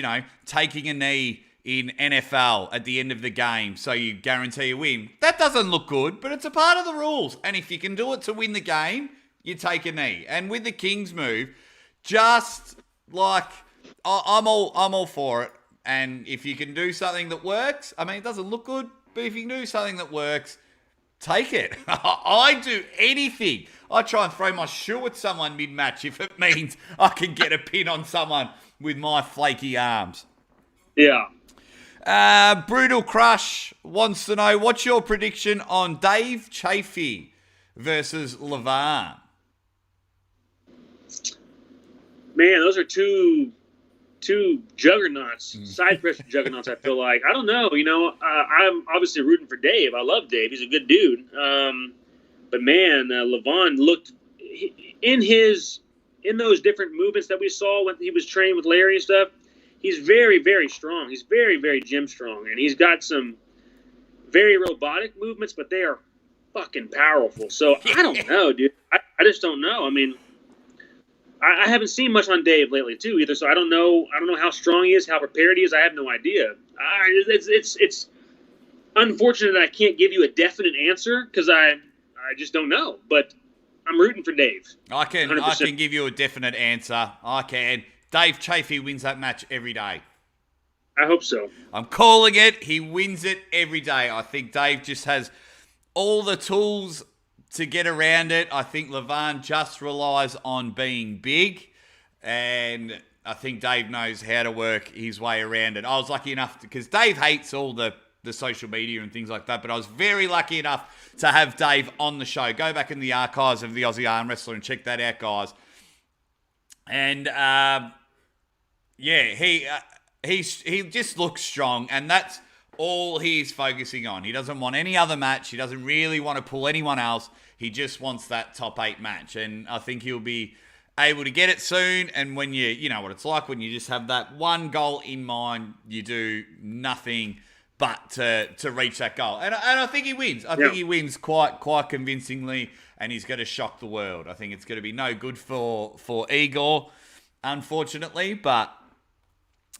taking a knee in NFL at the end of the game so you guarantee a win. That doesn't look good, but it's a part of the rules. And if you can do it to win the game, you take a knee. And with the King's move, just like, I'm all for it. And if you can do something that works, I mean, it doesn't look good, but if you can do something that works, take it. I do anything. I try and throw my shoe at someone mid-match if it means I can get a pin on someone with my flaky arms. Yeah. Brutal Crush wants to know, what's your prediction on Dave Chafee versus Levan? Man, those are two juggernauts, side pressure juggernauts, I feel like. I don't know. I'm obviously rooting for Dave. I love Dave. He's a good dude. But, man, Levan looked in those different movements that we saw when he was trained with Larry and stuff, he's very, very strong. He's very, very gym strong. And he's got some very robotic movements, but they are fucking powerful. So, I don't know, dude. I just don't know. I mean, I haven't seen much on Dave lately too either, so I don't know how strong he is, how prepared he is. I have no idea. It's unfortunate that I can't give you a definite answer because I just don't know. But I'm rooting for Dave. I can give you a definite answer. I can. Dave Chafee wins that match every day. I hope so. I'm calling it. He wins it every day. I think Dave just has all the tools to get around it. I think Levan just relies on being big, and I think Dave knows how to work his way around it. I was lucky enough because Dave hates all the social media and things like that, but I was very lucky enough to have Dave on the show. Go back in the archives of the Aussie Arm Wrestler and check that out, guys. And he just looks strong, and that's all he's focusing on. He doesn't want any other match. He doesn't really want to pull anyone else. He just wants that top 8 match. And I think he'll be able to get it soon. And when you know what it's like, when you just have that one goal in mind, you do nothing but to reach that goal. And I think he wins. I think he wins quite convincingly, and he's going to shock the world. I think it's going to be no good for Igor, unfortunately, but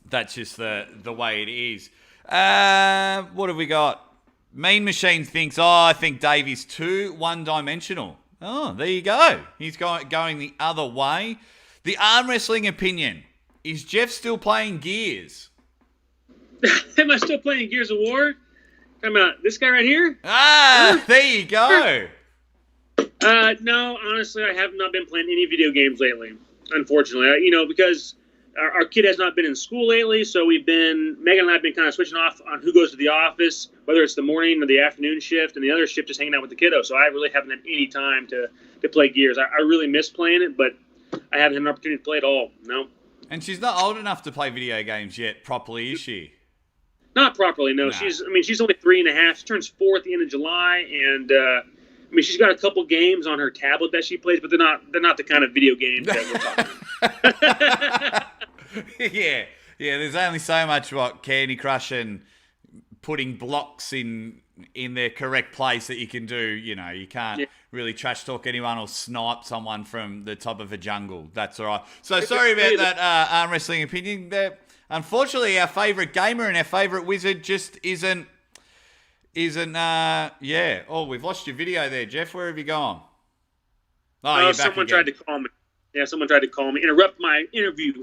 that's just the way it is. What have we got? Mean Machine thinks, I think Dave is too one-dimensional. Oh, there you go. He's going the other way. The arm wrestling opinion. Is Geoff still playing Gears? Am I still playing Gears of War? Come on, this guy right here? There you go. No, honestly, I have not been playing any video games lately, unfortunately. Because our kid has not been in school lately, so Megan and I have been kind of switching off on who goes to the office, whether it's the morning or the afternoon shift, and the other shift is hanging out with the kiddo. So I really haven't had any time to play Gears. I really miss playing it, but I haven't had an opportunity to play it all. No. And she's not old enough to play video games yet properly, is she? Not properly, no. She's only 3.5. She turns 4 at the end of July, and she's got a couple games on her tablet that she plays, but they're not the kind of video games that we're talking about. Yeah. There's only so much Candy Crush and putting blocks in their correct place that you can do. You can't really trash talk anyone or snipe someone from the top of a jungle. That's all right. So sorry about that arm wrestling opinion. Unfortunately, our favourite gamer and our favourite wizard just isn't. Oh, we've lost your video there, Geoff. Where have you gone? Oh, you're back someone again. Tried to call me. Yeah, someone tried to call me, interrupt my interview.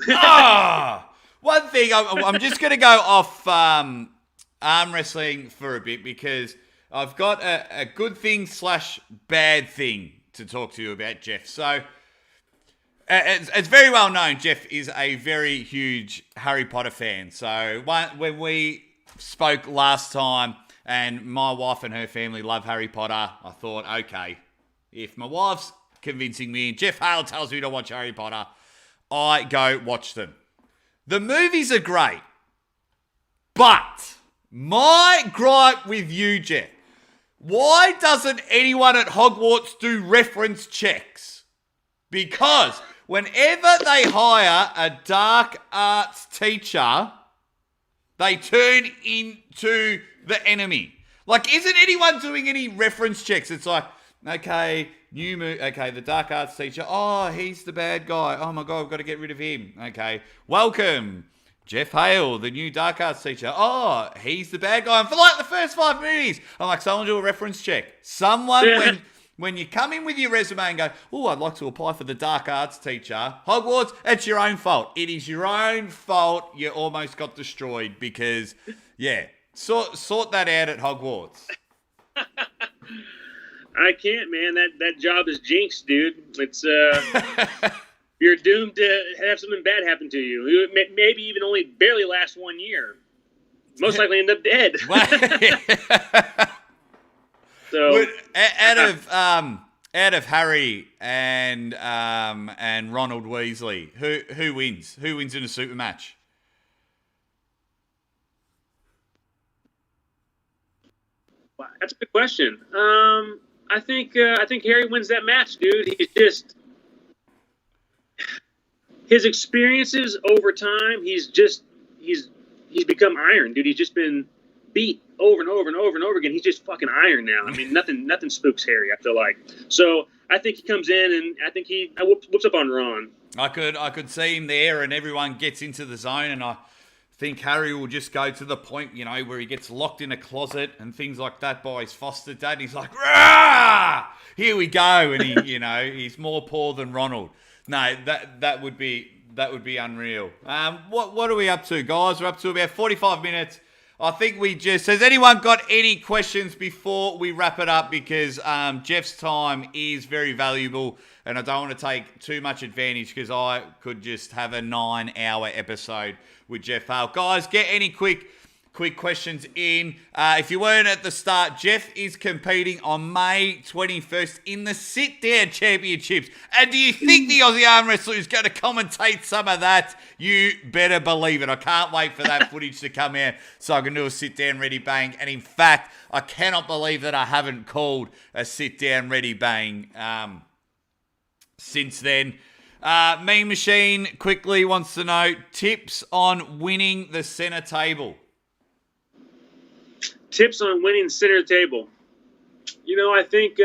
One thing, I'm just going to go off arm wrestling for a bit because I've got a good thing / bad thing to talk to you about, Geoff. So, it's very well known, Geoff is a very huge Harry Potter fan. So, when we spoke last time And my wife and her family love Harry Potter. I thought, okay, if my wife's convincing me and Geoff Hale tells me to watch Harry Potter, I go watch them. The movies are great. But my gripe with you, Geoff, why doesn't anyone at Hogwarts do reference checks? Because whenever they hire a dark arts teacher, they turn into the enemy. Like, isn't anyone doing any reference checks? It's like, okay, the dark arts teacher. Oh, he's the bad guy. Oh my God, I've got to get rid of him. Okay, welcome, Geoff Hale, the new dark arts teacher. Oh, he's the bad guy. And for like the first 5 movies, I'm like, someone do a reference check. Someone, when you come in with your resume and go, oh, I'd like to apply for the dark arts teacher, Hogwarts, it's your own fault. It is your own fault you almost got destroyed because, yeah, sort that out at Hogwarts. I can't, man. That job is jinxed, dude. It's you're doomed to have something bad happen to you. Maybe even only barely last 1 year. Most likely end up dead. So out of Harry and Ronald Weasley, who wins? Who wins in a super match? Wow, that's a good question. I think Harry wins that match, dude. He's just his experiences over time. He's become iron, dude. He's just been beat over and over and over and over again. He's just fucking iron now. I mean, nothing spooks Harry, I feel like. So I think he comes in and I think he whoops up on Ron. I could see him there, and everyone gets into the zone, and I think Harry will just go to the point, you know, where he gets locked in a closet and things like that by his foster dad. And he's like, rah! Here we go, and he, you know, he's more poor than Ronald. No, that would be unreal. What are we up to, guys? We're up to about 45 minutes. I think has anyone got any questions before we wrap it up? Because Geoff's time is very valuable and I don't want to take too much advantage because I could just have a 9-hour episode with Geoff Hale. Guys, get any quick questions in. If you weren't at the start, Geoff is competing on May 21st in the Sit-Down Championships. And do you think the Aussie arm wrestler is going to commentate some of that? You better believe it. I can't wait for that footage to come out so I can do a sit-down ready bang. And in fact, I cannot believe that I haven't called a sit-down ready bang since then. Mean Machine quickly wants to know tips on winning the center table. Tips on winning center table. You know, I think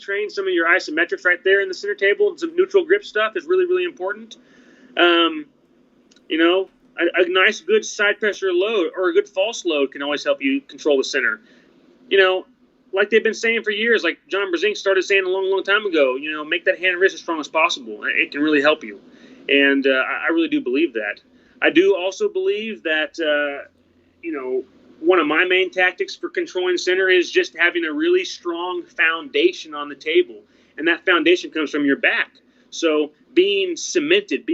train some of your isometrics right there in the center table and some neutral grip stuff is really, really important. You know, a nice, good side pressure load or a good false load can always help you control the center. You know, like they've been saying for years, like John Brzezinski started saying a long, long time ago, you know, make that hand and wrist as strong as possible. It can really help you. And I really do believe that. I do also believe that, you know, one of my main tactics for controlling center is just having a really strong foundation on the table. And that foundation comes from your back. So being cemented,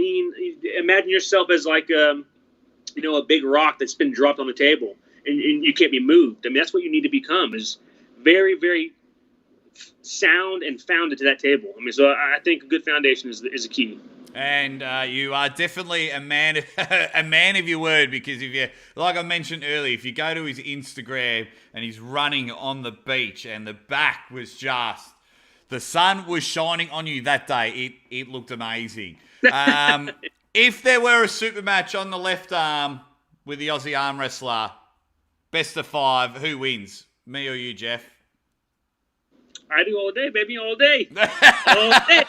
imagine yourself as like, you know, a big rock that's been dropped on the table and you can't be moved. I mean, that's what you need to become, is very, very sound and founded to that table. I mean, so I think a good foundation is a key. And you are definitely a man of your word, because if you, like I mentioned earlier, if you go to his Instagram and he's running on the beach and the back was just, the sun was shining on you that day, it looked amazing. If there were a super match on the left arm with the Aussie arm wrestler, best of 5, who wins? Me or you, Geoff? I do all day, baby, all day. All day.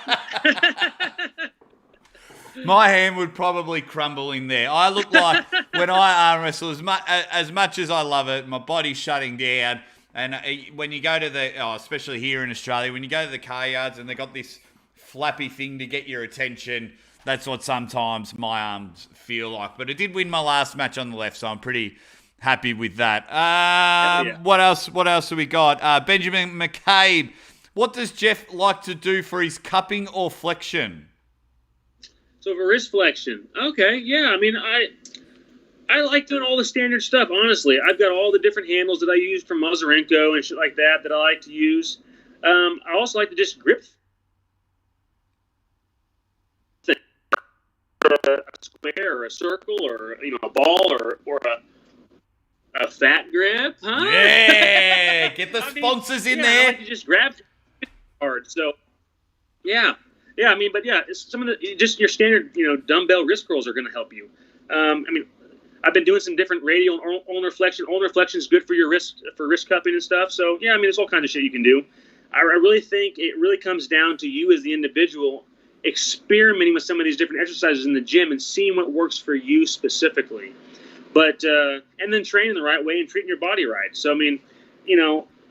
My hand would probably crumble in there. I look like, when I arm wrestle, as much as I love it, my body's shutting down. And when you go to especially here in Australia, when you go to the car yards and they got this flappy thing to get your attention, that's what sometimes my arms feel like. But I did win my last match on the left, so I'm pretty happy with that. Yeah. What else have we got? Benjamin McCabe. What does Geoff like to do for his cupping or flexion? So for wrist flexion, okay, yeah. I mean, I like doing all the standard stuff, honestly. I've got all the different handles that I use from Mazurenko and shit like that I like to use. I also like to just grip a square or a circle or a ball or a fat grip, huh? Yeah, get the sponsors in there. I like to just grab hard. So yeah. It's some of the just your standard dumbbell wrist curls are going to help you. I've been doing some different radial and ulnar flexion. Ulnar flexion is good for your wrist cupping and stuff. So there's all kinds of shit you can do. I really think it really comes down to you as the individual experimenting with some of these different exercises in the gym and seeing what works for you specifically. But and then training the right way and treating your body right. So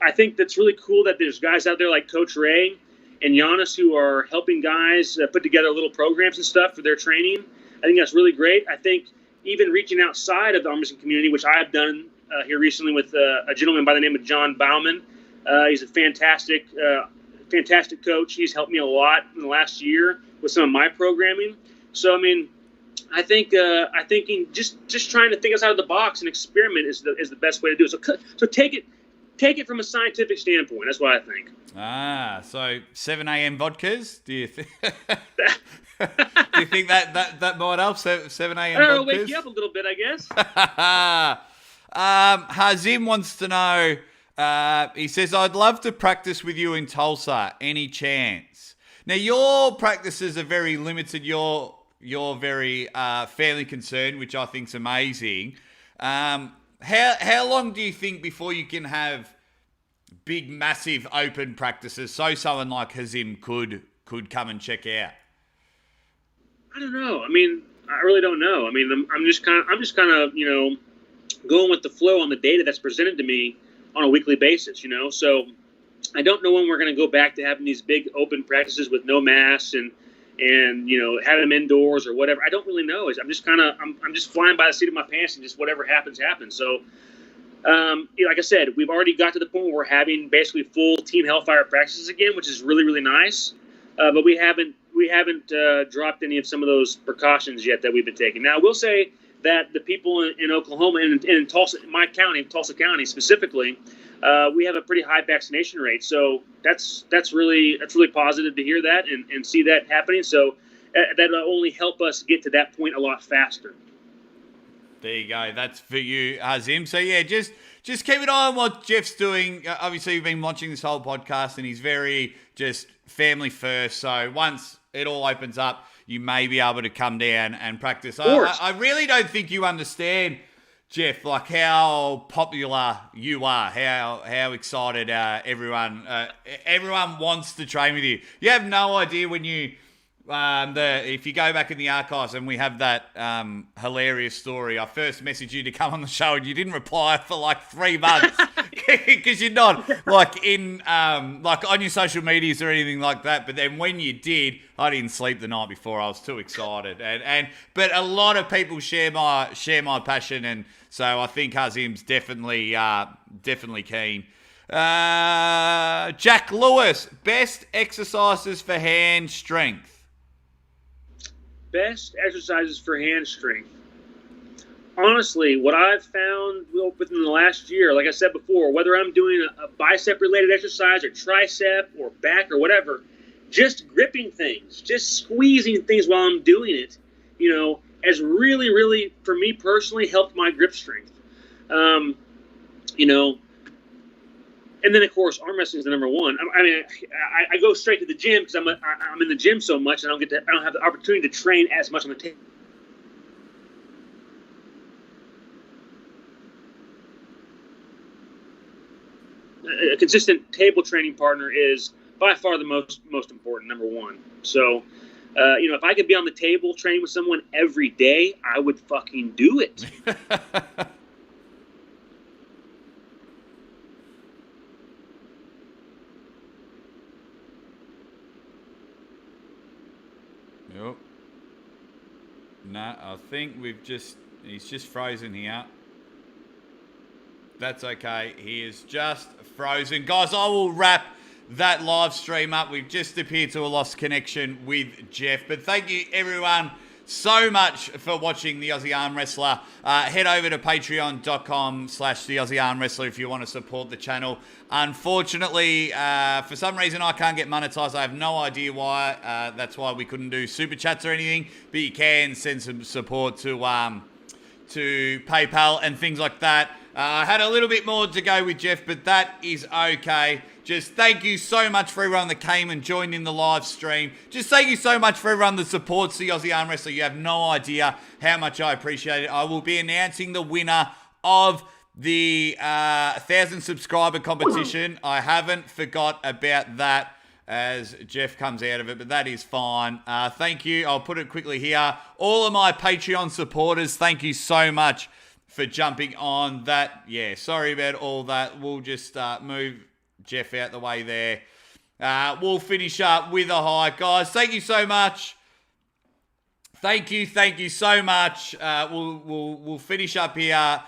I think that's really cool that there's guys out there like Coach Ray and Giannis who are helping guys put together little programs and stuff for their training. I think that's really great. I think even reaching outside of the armwrestling community, which I have done here recently with a gentleman by the name of John Bauman. He's a fantastic coach. He's helped me a lot in the last year with some of my programming. So, I think just trying to think outside of the box and experiment is the best way to do it. So take it from a scientific standpoint. That's what I think. So 7 a.m. vodkas? Do you think? Do you think that might help? 7 a.m. vodkas? Wake you up a little bit, I guess. Hazim wants to know. He says, "I'd love to practice with you in Tulsa. Any chance?" Now your practices are very limited. You're very fairly concerned, which I think's amazing. How long do you think before you can have big, massive open practices so someone like Hazim could come and check out? I don't know. I really don't know. I'm just kind of going with the flow on the data that's presented to me on a weekly basis. So I don't know when we're going to go back to having these big open practices with no masks and have them indoors or whatever. I don't really know. I'm just flying by the seat of my pants and just whatever happens. So, like I said, we've already got to the point where we're having basically full Team Hellfire practices again, which is really, really nice. But we haven't dropped any of some of those precautions yet that we've been taking. Now, I will say that the people in Oklahoma and in Tulsa, my county, Tulsa County specifically, we have a pretty high vaccination rate. So that's really positive to hear that and see that happening. So that'll only help us get to that point a lot faster. There you go. That's for you, Hazim. So yeah, just keep an eye on what Geoff's doing. Obviously, you've been watching this whole podcast, and he's very just family first. So once it all opens up, you may be able to come down and practice. I really don't think you understand, Geoff, like how popular you are, how excited everyone wants to train with you. You have no idea when you if you go back in the archives and we have that hilarious story. I first messaged you to come on the show and you didn't reply for like 3 months because you're not like in like on your social medias or anything like that. But then when you did, I didn't sleep the night before. I was too excited, but a lot of people share my passion, and so I think Hazim's definitely keen. Jack Lewis, best exercises for hand strength. Best exercises for hand strength. Honestly, what I've found within the last year, like I said before, whether I'm doing a bicep-related exercise or tricep or back or whatever, just gripping things, just squeezing things while I'm doing it, has really, really, for me personally, helped my grip strength. And then, of course, arm wrestling is the number one. I go straight to the gym because I'm in the gym so much, and I don't have the opportunity to train as much on the table. A consistent table training partner is by far the most important, number one. So, if I could be on the table training with someone every day, I would fucking do it. Yep. No, I think he's just frozen here. That's okay. He is just frozen. Guys, I will wrap that live stream up. We've just appeared to a lost connection with Geoff. But thank you, everyone, so much for watching the Aussie Arm Wrestler. Head over to patreon.com/the Aussie Arm Wrestler if you want to support the channel. Unfortunately, for some reason I can't get monetized. I have no idea why. That's why we couldn't do super chats or anything. But you can send some support to PayPal and things like that. I had a little bit more to go with Geoff, but that is okay. Just thank you so much for everyone that came and joined in the live stream. Just thank you so much for everyone that supports the Aussie Arm Wrestler. You have no idea how much I appreciate it. I will be announcing the winner of the 1,000 subscriber competition. I haven't forgot about that as Geoff comes out of it, but that is fine. Thank you. I'll put it quickly here. All of my Patreon supporters, thank you so much for jumping on that. Yeah, sorry about all that. We'll just move Geoff out the way there. We'll finish up with a high. Guys, thank you so much. Thank you so much. We'll finish up here.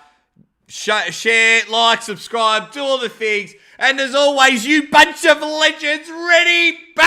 Share, like, subscribe, do all the things. And as always, you bunch of legends, ready, back.